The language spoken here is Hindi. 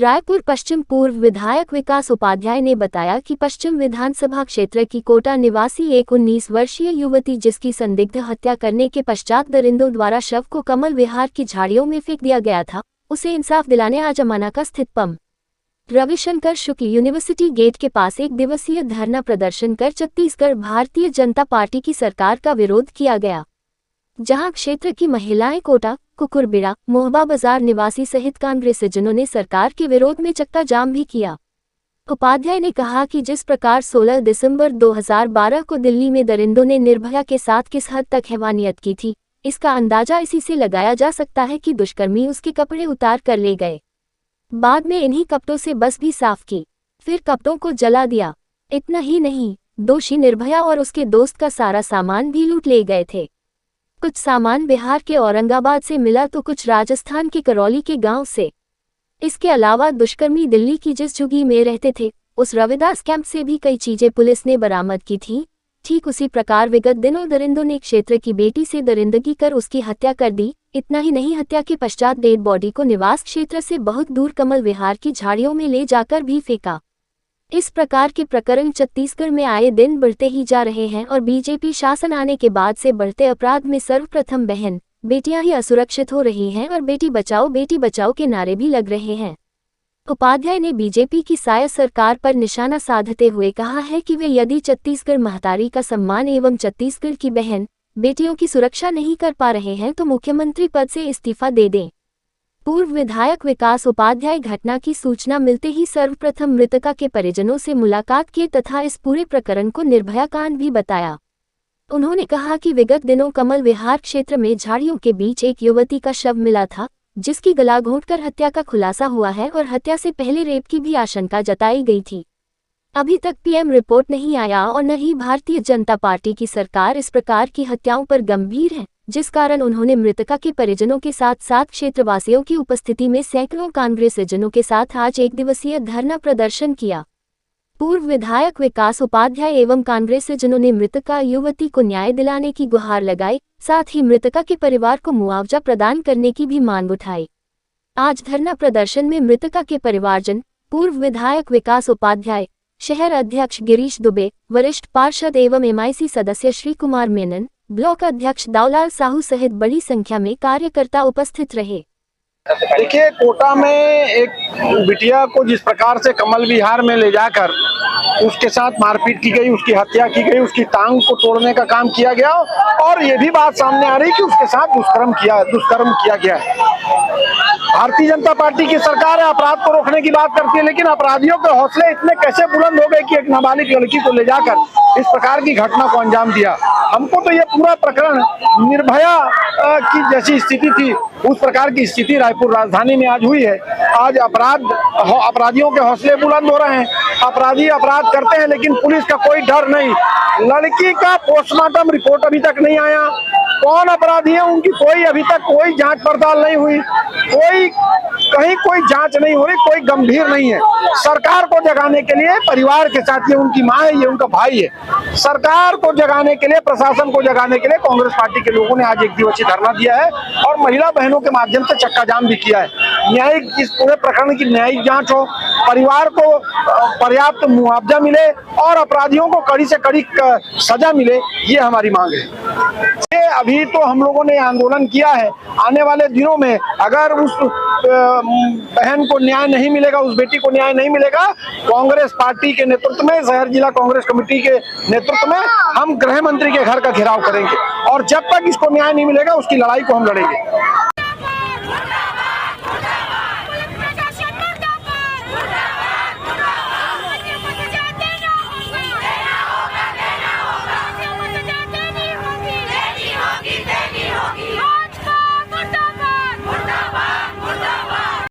रायपुर पश्चिम पूर्व विधायक विकास उपाध्याय ने बताया कि पश्चिम विधानसभा क्षेत्र की कोटा निवासी एक 19 वर्षीय युवती जिसकी संदिग्ध हत्या करने के पश्चात दरिंदों द्वारा शव को कमल विहार की झाड़ियों में फेंक दिया गया था, उसे इंसाफ दिलाने आज अमानाका स्थित पम. रविशंकर शुक्ल यूनिवर्सिटी गेट के पास एक दिवसीय धरना प्रदर्शन कर छत्तीसगढ़ भारतीय जनता पार्टी की सरकार का विरोध किया गया, जहां क्षेत्र की महिलाएं कोटा, कुकुरबिड़ा, मोहबा बाजार निवासी सहित कांग्रेसजनों ने सरकार के विरोध में चक्का जाम भी किया. उपाध्याय ने कहा कि जिस प्रकार 16 दिसंबर 2012 को दिल्ली में दरिंदों ने निर्भया के साथ किस हद तक हैवानियत की थी, इसका अंदाजा इसी से लगाया जा सकता है कि दुष्कर्मी उसके कपड़े उतार कर ले गए, बाद में इन्हीं कपड़ों से बस भी साफ की, फिर कपड़ों को जला दिया. इतना ही नहीं, दोषी निर्भया और उसके दोस्त का सारा सामान भी लूट ले गए थे. कुछ सामान बिहार के औरंगाबाद से मिला तो कुछ राजस्थान के करौली के गांव से. इसके अलावा दुष्कर्मी दिल्ली की जिस झुग्गी में रहते थे, उस रविदास कैंप से भी कई चीजें पुलिस ने बरामद की थी. ठीक उसी प्रकार विगत दिनों दरिंदों ने क्षेत्र की बेटी से दरिंदगी कर उसकी हत्या कर दी. इतना ही नहीं, हत्या के पश्चात डेड बॉडी को निवास क्षेत्र से बहुत दूर कमल विहार की झाड़ियों में ले जाकर भी फेंका. इस प्रकार के प्रकरण छत्तीसगढ़ में आए दिन बढ़ते ही जा रहे हैं और बीजेपी शासन आने के बाद से बढ़ते अपराध में सर्वप्रथम बहन बेटियां ही असुरक्षित हो रही हैं और बेटी बचाओ के नारे भी लग रहे हैं. उपाध्याय ने बीजेपी की साया सरकार पर निशाना साधते हुए कहा है कि वे यदि छत्तीसगढ़ महतारी का सम्मान एवं छत्तीसगढ़ की बहन बेटियों की सुरक्षा नहीं कर पा रहे हैं तो मुख्यमंत्री पद से इस्तीफा दे दें. पूर्व विधायक विकास उपाध्याय घटना की सूचना मिलते ही सर्वप्रथम मृतका के परिजनों से मुलाकात किए तथा इस पूरे प्रकरण को निर्भया कांड भी बताया. उन्होंने कहा कि विगत दिनों कमल विहार क्षेत्र में झाड़ियों के बीच एक युवती का शव मिला था, जिसकी गला घोंटकर हत्या का खुलासा हुआ है और हत्या से पहले रेप की भी आशंका जताई गई थी. अभी तक पीएम रिपोर्ट नहीं आया और न ही भारतीय जनता पार्टी की सरकार इस प्रकार की हत्याओं पर गंभीर है, जिस कारण उन्होंने मृतका के परिजनों के साथ साथ क्षेत्रवासियों की उपस्थिति में सैकड़ों कांग्रेसजनों के साथ आज एक दिवसीय धरना प्रदर्शन किया. पूर्व विधायक विकास उपाध्याय एवं कांग्रेसजनों ने मृतका युवती को न्याय दिलाने की गुहार लगाई, साथ ही मृतका के परिवार को मुआवजा प्रदान करने की भी मांग उठाई. आज धरना प्रदर्शन में मृतका के परिवारजन, पूर्व विधायक विकास उपाध्याय, शहर अध्यक्ष गिरीश दुबे, वरिष्ठ पार्षद एवं एमआईसी सदस्य श्री कुमार मेनन, ब्लॉक अध्यक्ष दाऊलाल साहू सहित बड़ी संख्या में कार्यकर्ता उपस्थित रहे. देखिए, कोटा में एक बिटिया को जिस प्रकार से कमल विहार में ले जाकर उसके साथ मारपीट की गई, उसकी हत्या की गई, उसकी टांग को तोड़ने का काम किया गया और ये भी बात सामने आ रही कि उसके साथ दुष्कर्म किया गया है. भारतीय जनता पार्टी की सरकार है, अपराध को रोकने की बात करती है, लेकिन अपराधियों के हौसले इतने कैसे बुलंद हो गए कि एक नाबालिग लड़की को ले जाकर इस प्रकार की घटना को अंजाम दिया. हमको तो ये पूरा प्रकरण निर्भया की जैसी स्थिति थी, उस प्रकार की स्थिति रायपुर राजधानी में आज हुई है. आज अपराधियों के हौसले बुलंद हो रहे हैं. अपराधी अपराध करते हैं लेकिन पुलिस का कोई डर नहीं. लड़की का पोस्टमार्टम रिपोर्ट अभी तक नहीं आया. कौन अपराधी है उनकी अभी तक कोई जांच पड़ताल नहीं हुई. कहीं कोई जांच नहीं हो रही, कोई गंभीर नहीं है. सरकार को जगाने के लिए परिवार के साथ, ये उनकी माँ है, ये उनका भाई है, सरकार को जगाने के लिए, प्रशासन को जगाने के लिए कांग्रेस पार्टी के लोगों ने आज एक दिवसीय धरना दिया है और महिला बहनों के माध्यम से चक्का जाम भी किया है. न्यायिक, इस पूरे प्रकरण की न्यायिक जांच हो, परिवार को पर्याप्त मुआवजा मिले और अपराधियों को कड़ी से कड़ी सजा मिले, ये हमारी मांग है. अभी तो हम लोगों ने आंदोलन किया है. आने वाले दिनों में अगर उस बहन को न्याय नहीं मिलेगा, उस बेटी को न्याय नहीं मिलेगा, कांग्रेस पार्टी के नेतृत्व में, शहर जिला कांग्रेस कमेटी के नेतृत्व में हम गृह मंत्री के घर का घेराव करेंगे और जब तक इसको न्याय नहीं मिलेगा उसकी लड़ाई को हम लड़ेंगे.